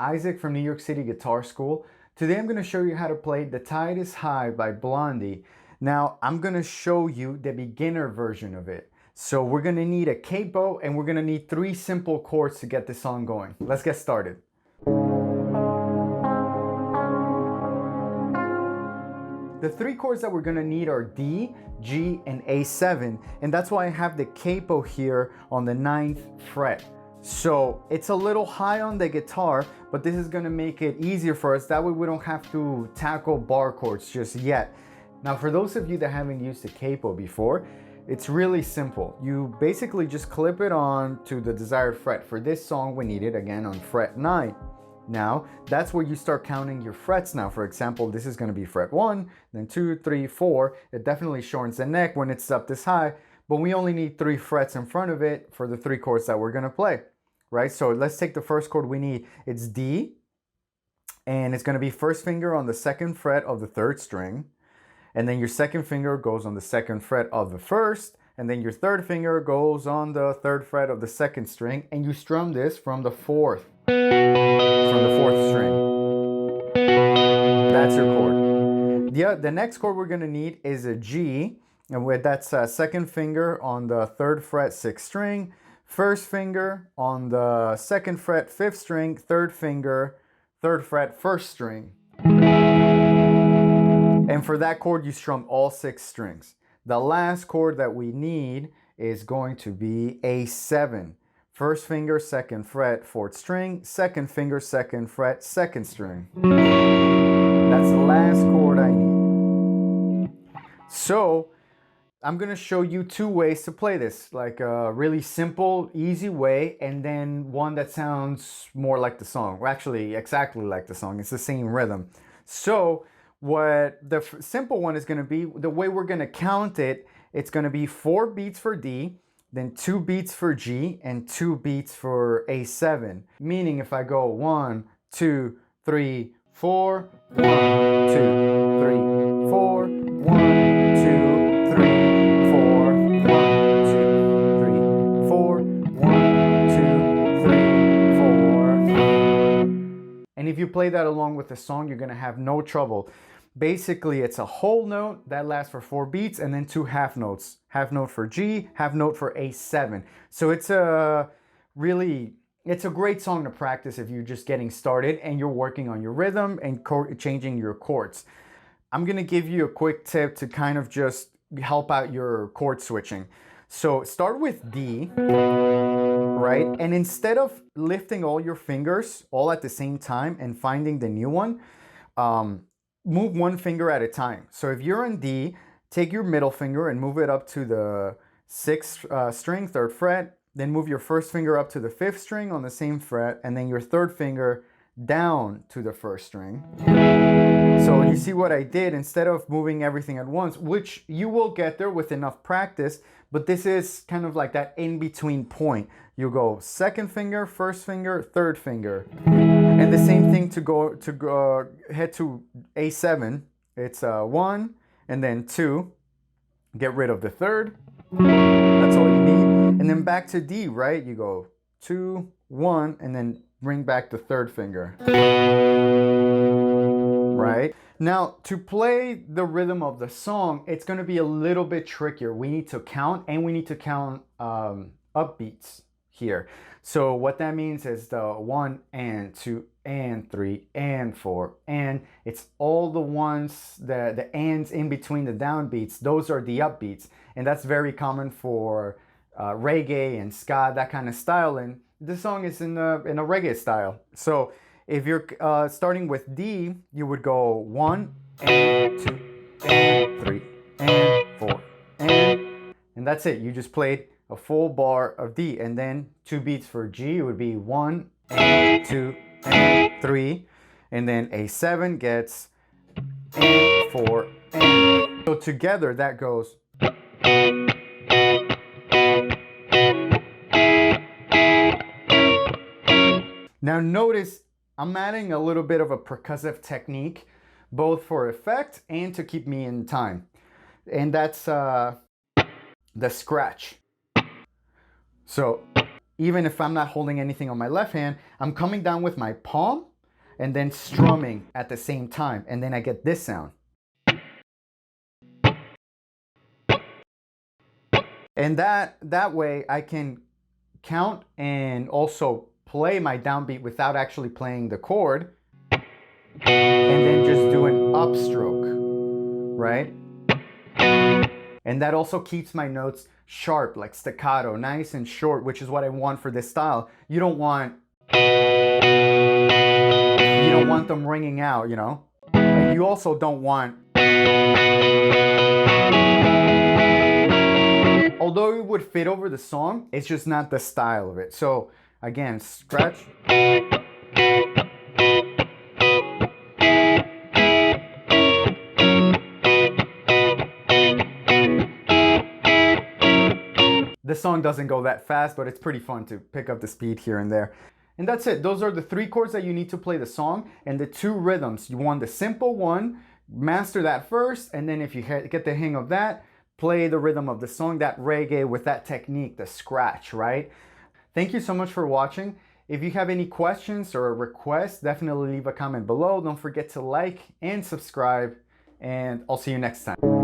Isaac from New York City Guitar School. Today I'm going to show you how to play The Tide is High by Blondie. Now I'm going to show you the beginner version of it. So we're going to need a capo and we're going to need 3 simple chords to get this song going. Let's get started. The 3 chords that we're going to need are D, G, and A7, and that's why I have the capo here on the 9th fret. So it's a little high on the guitar, but this is going to make it easier for us. That way we don't have to tackle bar chords just yet. Now for those of you that haven't used the capo before, it's really simple. You basically just clip it on to the desired fret. For this song we need it again on fret 9. Now that's where you start counting your frets. Now for example, this is going to be fret 1, then 2, 3, 4. It definitely shortens the neck when it's up this high, but we only need 3 frets in front of it for the 3 chords that we're going to play, right? So let's take the first chord we need. It's D, and it's going to be first finger on the 2nd fret of the 3rd string, and then your second finger goes on the 2nd fret of the 1st, and then your 3rd finger goes on the 3rd fret of the 2nd string, and you strum this from the 4th string. That's your chord. The next chord we're going to need is a G, and that's 2nd finger on the 3rd fret 6th string, 1st finger on the 2nd fret 5th string, 3rd finger 3rd fret 1st string. And for that chord you strum all 6 strings. The last chord that we need is going to be A7. 1st finger 2nd fret 4th string, 2nd finger 2nd fret 2nd string. That's the last chord I need. So I'm going to show you 2 ways to play this, like a really simple, easy way, and then one that sounds more like the song, or actually exactly like the song. It's the same rhythm. So what the simple one is going to be, the way we're going to count it, it's going to be 4 beats for D, then 2 beats for G, and 2 beats for A7. Meaning if I go 1, 2, 3, 4, 1, 2, 3, 4, 1, 2, 3, 4, 1, 2, 3, 4, 1, 2, 3, 4. And if you play that along with the song, you're gonna have no trouble. Basically, it's a whole note that lasts for 4 beats and then 2 half notes. Half note for G, half note for A7. So it's a great song to practice if you're just getting started and you're working on your rhythm and changing your chords. I'm gonna give you a quick tip to kind of just help out your chord switching. So start with D, right? And instead of lifting all your fingers all at the same time and finding the new one, move 1 finger at a time. So if you're on D, take your middle finger and move it up to the 6th string, 3rd fret, then move your 1st finger up to the 5th string on the same fret, and then your 3rd finger down to the 1st string. So you see what I did? Instead of moving everything at once, which you will get there with enough practice, but this is kind of like that in-between point. You go 2nd finger, 1st finger, 3rd finger. And the same thing to head to A7. It's 1 and then 2. Get rid of the 3rd. That's all you need. And then back to D, right? You go 2, 1, and then bring back the 3rd finger. Right? Now, to play the rhythm of the song, it's going to be a little bit trickier. We need to count, and we need to count upbeats here. So what that means is the 1 and 2 and 3 and 4, and it's all the ones, the ands in between the downbeats. Those are the upbeats, and that's very common for reggae and ska, that kind of style. And this song is in a reggae style. So if you're starting with D, you would go 1 and 2 and 3 and 4 and that's it. You just played a full bar of D, and then 2 beats for G. It would be 1 and 2 and 3, and then A7 gets and 4 and. So together that goes. Now notice I'm adding a little bit of a percussive technique, both for effect and to keep me in time. And that's the scratch. So even if I'm not holding anything on my left hand, I'm coming down with my palm and then strumming at the same time, and then I get this sound. And that way I can count and also play my downbeat without actually playing the chord, and then just do an upstroke, right? And that also keeps my notes sharp, like staccato, nice and short, which is what I want for this style. You don't want them ringing out, you know? And you also don't want, although it would fit over the song, it's just not the style of it. So again, scratch. The song doesn't go that fast, but it's pretty fun to pick up the speed here and there. And that's it. Those are the 3 chords that you need to play the song, and the 2 rhythms. You want the simple one, master that first, and then if you get the hang of that, play the rhythm of the song, that reggae with that technique, the scratch, right? Thank you so much for watching. If you have any questions or requests, definitely leave a comment below. Don't forget to like and subscribe, and I'll see you next time.